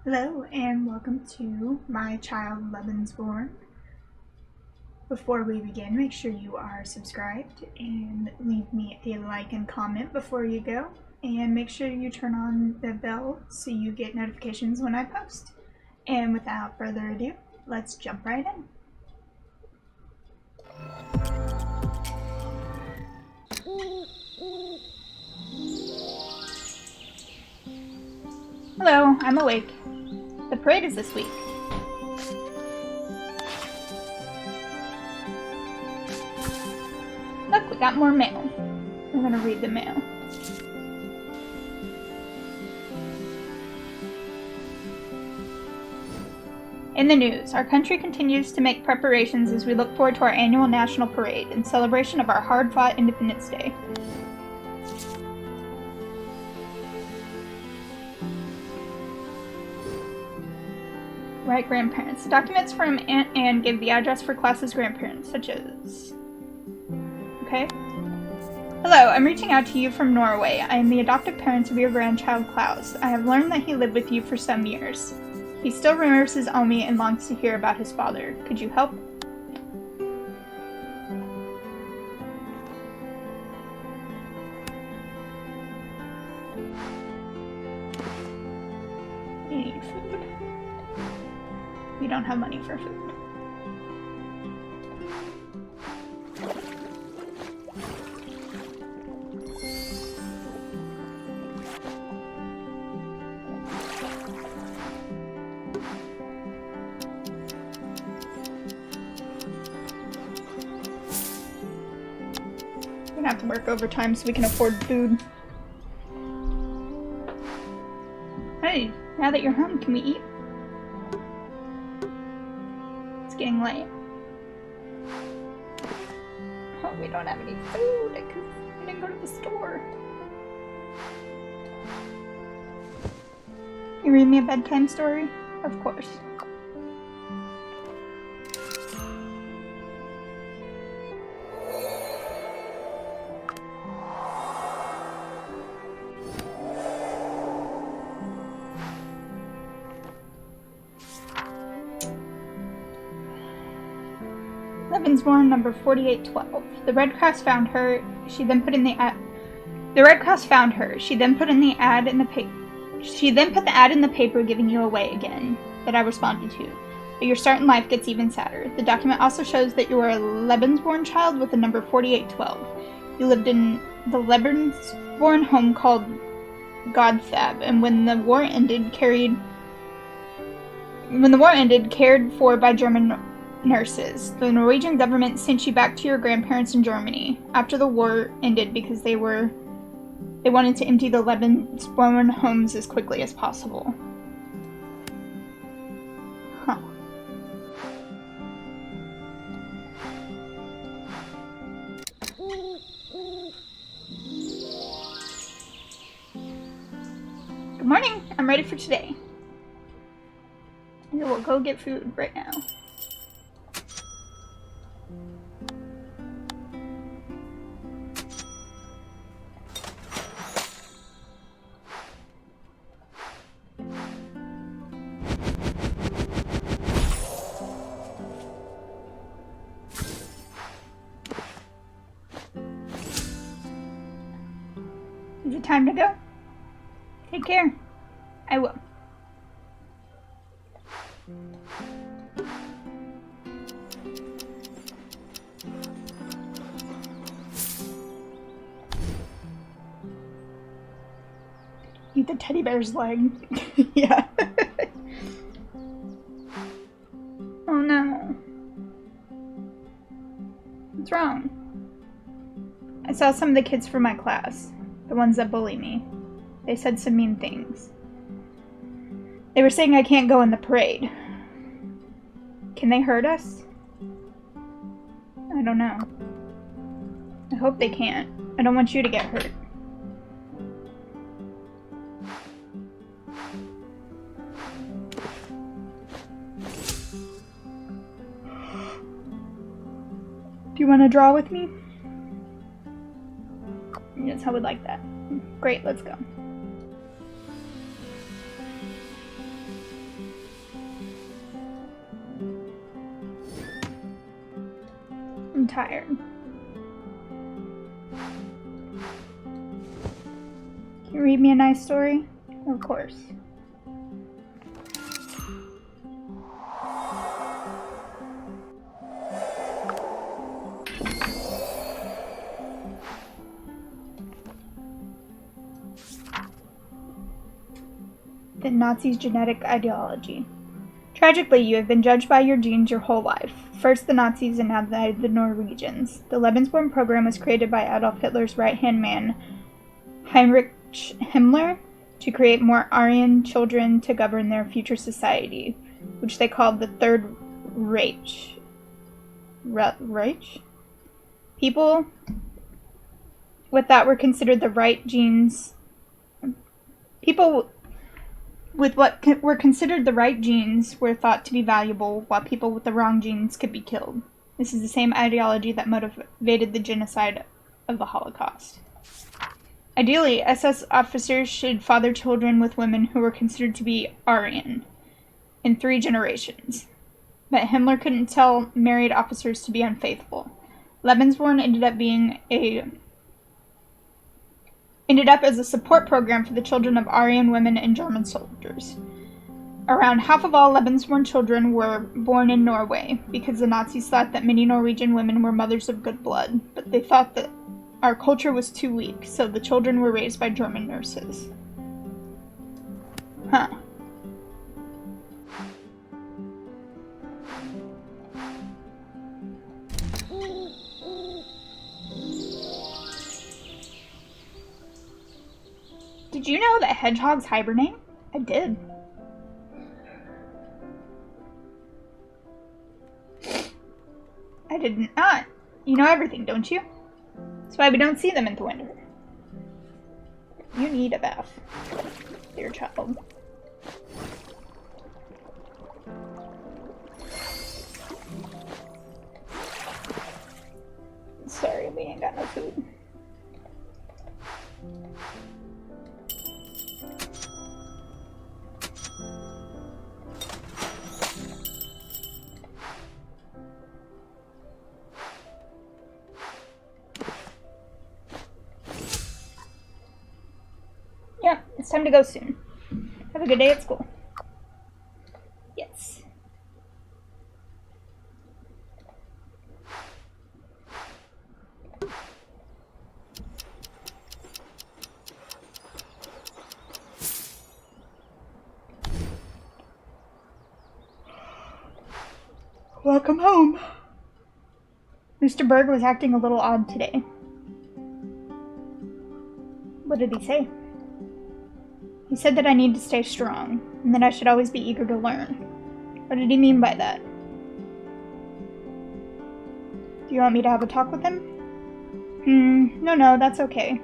Hello and welcome to My Child Lebensborn. Before we begin, make sure you are subscribed and leave me a like and comment before you go. And make sure you turn on the bell so you get notifications when I post. And without further ado, let's jump right in. Hello, I'm awake. The parade is this week. Look, we got more mail. I'm gonna read the mail. In the news, our country continues to make preparations as we look forward to our annual national parade in celebration of our hard-fought Independence Day. Right grandparents. Documents from Aunt Anne give the address for Klaus's grandparents, such as... Okay. Hello, I'm reaching out to you from Norway. I am the adoptive parents of your grandchild Klaus. I have learned that he lived with you for some years. He still remembers his Omi and longs to hear about his father. Could you help? We need food. We don't have money for food. We're gonna have to work overtime so we can afford food. Hey, now that you're home, can we eat? It's getting late. Oh, we don't have any food because we didn't go to the store. You read me a bedtime story? Of course. Lebensborn number 4812. The Red Cross found her. She then put in the ad. The Red Cross found her. She then put in the ad in the paper. She then put the ad in the paper, giving you away again. That I responded to. But your start in life gets even sadder. The document also shows that you were a Lebensborn child with the number 4812. You lived in the Lebensborn home called Godthab, and when the war ended, cared for by German nurses. The Norwegian government sent you back to your grandparents in Germany after the war ended because they wanted to empty the Lebensborn homes as quickly as possible. Huh. Good morning. I'm ready for today. And we'll go get food right now. Is it time to go? Take care. I will. Eat the teddy bear's leg. Yeah. Oh no. What's wrong? I saw some of the kids from my class. The ones that bully me. They said some mean things. They were saying I can't go in the parade. Can they hurt us? I don't know. I hope they can't. I don't want you to get hurt. Do you want to draw with me? Yes, I would like that. Great, let's go. I'm tired. Can you read me a nice story? Of course. The Nazis' genetic ideology. Tragically, you have been judged by your genes your whole life. First the Nazis and now the Norwegians. The Lebensborn program was created by Adolf Hitler's right-hand man, Heinrich Himmler, to create more Aryan children to govern their future society, which they called the Third Reich. Reich? People with that were considered the right genes. People with what were considered the right genes were thought to be valuable, while people with the wrong genes could be killed. This is the same ideology that motivated the genocide of the Holocaust. Ideally, SS officers should father children with women who were considered to be Aryan in 3 generations. But Himmler couldn't tell married officers to be unfaithful. Lebensborn ended up as a support program for the children of Aryan women and German soldiers. Around half of all Lebensborn children were born in Norway, because the Nazis thought that many Norwegian women were mothers of good blood, but they thought that our culture was too weak, so the children were raised by German nurses. Huh. Did you know that hedgehogs hibernate? I did. I did not. You know everything, don't you? That's why we don't see them in the winter. You need a bath, dear child. Sorry, we ain't got no food. Yeah, it's time to go soon. Have a good day at school. Yes. Welcome home. Mr. Berg was acting a little odd today. What did he say? He said that I need to stay strong, and that I should always be eager to learn. What did he mean by that? Do you want me to have a talk with him? No, that's okay.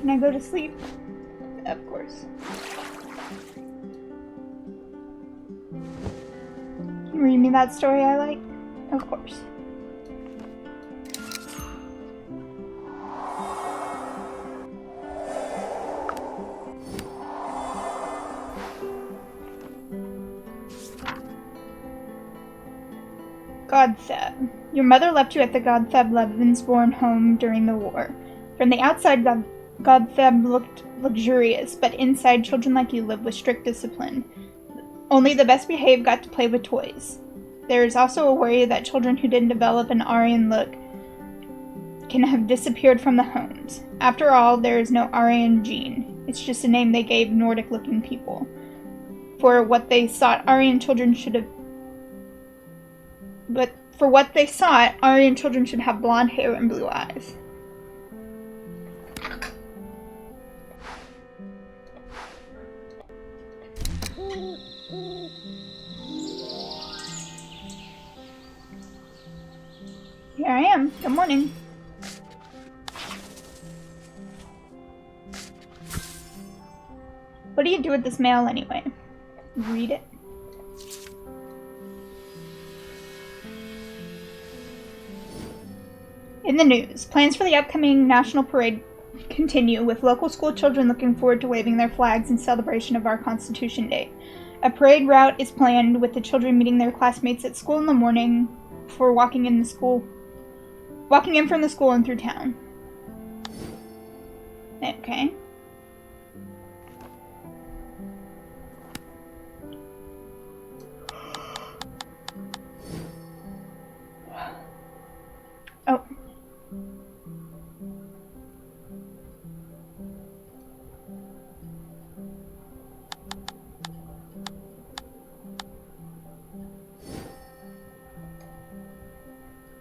Can I go to sleep? Of course. Can you read me that story I like? Of course. Godthab. Your mother left you at the Godthab Lebensborn home during the war. From the outside, Godthab looked luxurious, but inside, children like you live with strict discipline. Only the best behaved got to play with toys. There is also a worry that children who didn't develop an Aryan look can have disappeared from the homes. After all, there is no Aryan gene. It's just a name they gave Nordic-looking people. For what they sought, Aryan children should have blonde hair and blue eyes. Here I am. Good morning. What do you do with this mail anyway? Read it. In the news, plans for the upcoming National Parade continue, with local school children looking forward to waving their flags in celebration of our Constitution Day. A parade route is planned, with the children meeting their classmates at school in the morning before walking in from the school and through town. Okay. Oh.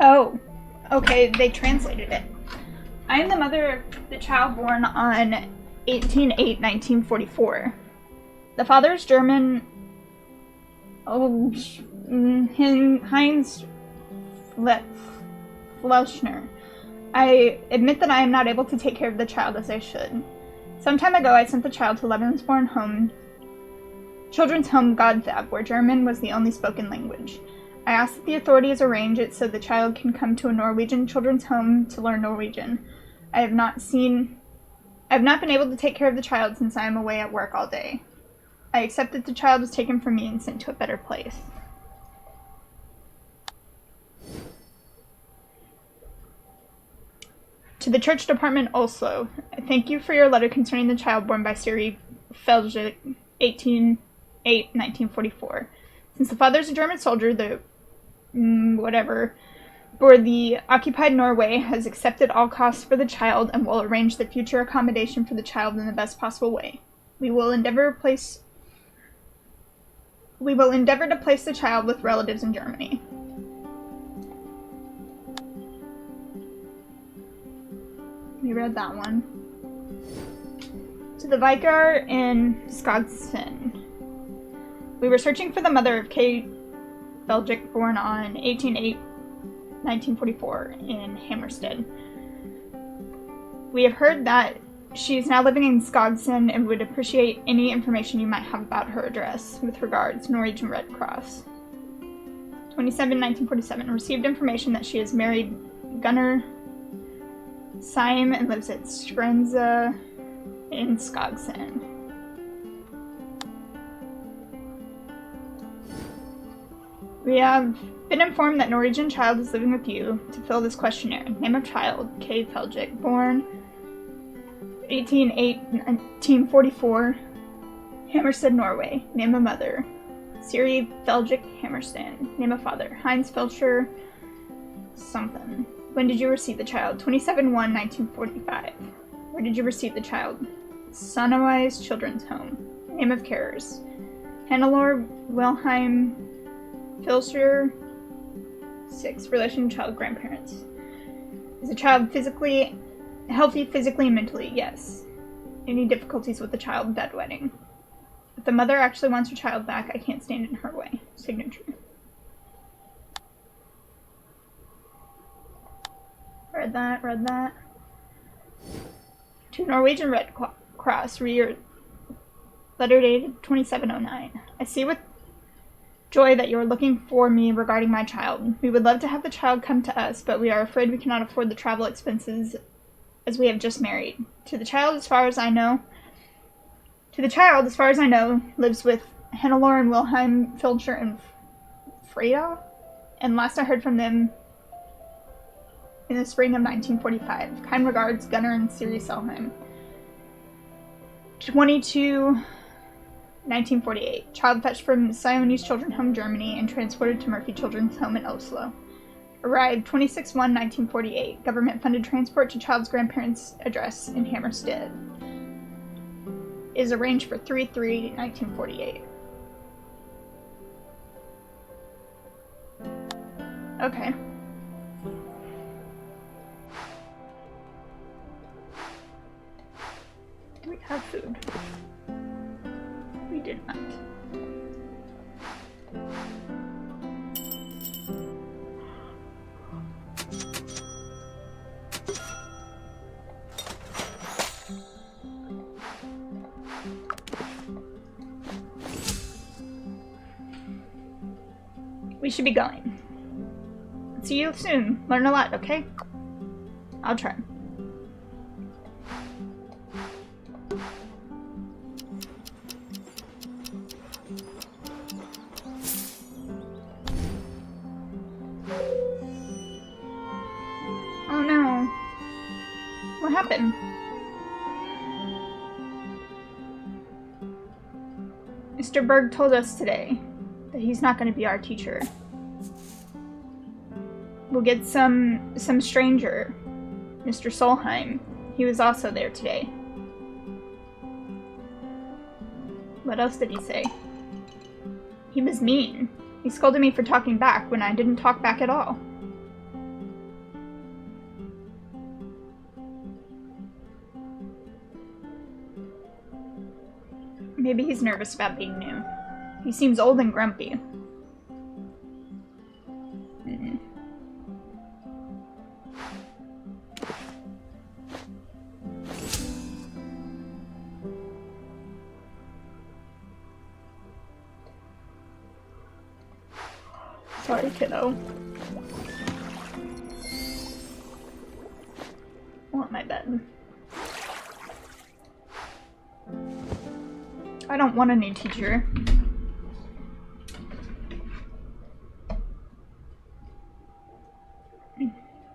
Oh. Okay, they translated it. I am the mother of the child born on 18/8/1944. The father is German. Oh, Heinz Fleischner. I admit that I am not able to take care of the child as I should. Some time ago, I sent the child to Lebensborn Children's Home Godthab, where German was the only spoken language. I asked that the authorities arrange it so the child can come to a Norwegian children's home to learn Norwegian. I have not been able to take care of the child since I am away at work all day. I accept that the child was taken from me and sent to a better place. To the Church Department Oslo, thank you for your letter concerning the child born by Siri Felge, 18/8/1944. Since the father is a German soldier, for the occupied Norway has accepted all costs for the child and will arrange the future accommodation for the child in the best possible way. We will endeavor to place the child with relatives in Germany. We read that one. To the Vicar in Skogsen. We were searching for the mother of Kay Belgic, born on 18/8/1944 in Hammerstead. We have heard that she is now living in Skogsen and would appreciate any information you might have about her address. With regards, Norwegian Red Cross. 27/1947. Received information that she has married Gunnar Syme and lives at Skrenza in Skogsen. We have been informed that Norwegian child is living with you to fill this questionnaire. Name of child, Kay Felgic, born 18/8/1944, Hammerstead, Norway. Name of mother, Siri Felgic Hammerstead. Name of father, Heinz Felcher something. When did you receive the child? 27/1/1945. Where did you receive the child? Sunwise Children's Home. Name of carers, Hannelore Wilhelm Filcher. 6. Relation to child grandparents. Is the child healthy physically and mentally? Yes. Any difficulties with the child? Bedwetting. If the mother actually wants her child back, I can't stand in her way. Signature. Read that. To Norwegian Red Cross, letter dated 27/09. I see with joy that you are looking for me regarding my child. We would love to have the child come to us, but we are afraid we cannot afford the travel expenses as we have just married. The child, as far as I know, lives with Hannelore and Wilhelm Filcher and Freda, and last I heard from them in the spring of 1945. Kind regards, Gunnar and Siri Selheim. 22/1948. Child fetched from Siamese Children's Home, Germany, and transported to Murphy Children's Home in Oslo. Arrived 26/1/1948. Government-funded transport to child's grandparents' address in Hammerstead. Is arranged for 3/3/1948. Okay. Do we have food? We did not. We should be going. See you soon. Learn a lot, okay? I'll try. Oh no. What happened? Mr. Berg told us today that he's not going to be our teacher. We'll get some stranger, Mr. Solheim. He was also there today. What else did he say? He was mean. He scolded me for talking back when I didn't talk back at all. Maybe he's nervous about being new. He seems old and grumpy. Sorry, kiddo. I want my bed. I don't want a new teacher.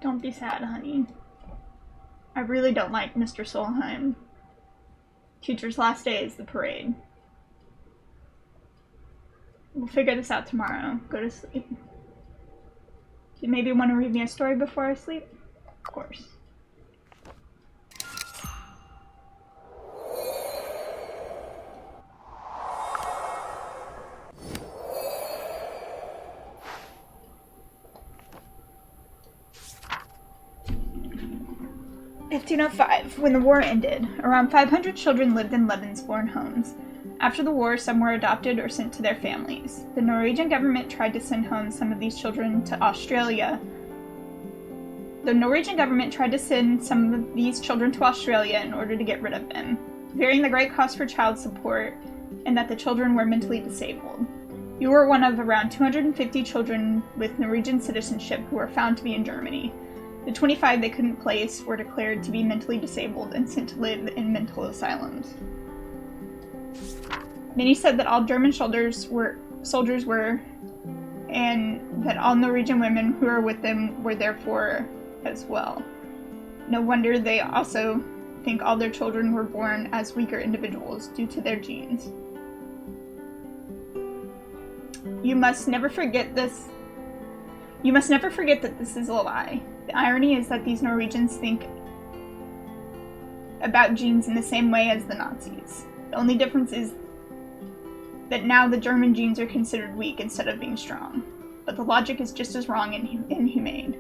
Don't be sad, honey. I really don't like Mr. Solheim. Teacher's last day is the parade. We'll figure this out tomorrow. Go to sleep. Do you maybe want to read me a story before I sleep? Of course. In 1505, when the war ended, around 500 children lived in Lebensborn homes. After the war, some were adopted or sent to their families. The Norwegian government tried to send home some of these children to Australia. In order to get rid of them, fearing the great cost for child support and that the children were mentally disabled. You were one of around 250 children with Norwegian citizenship who were found to be in Germany. The 25 they couldn't place were declared to be mentally disabled and sent to live in mental asylums. Many said that all German soldiers were, and that all Norwegian women who were with them were therefore as well. No wonder they also think all their children were born as weaker individuals due to their genes. You must never forget that this is a lie. The irony is that these Norwegians think about genes in the same way as the Nazis. The only difference is that now the German genes are considered weak instead of being strong. But the logic is just as wrong and inhumane.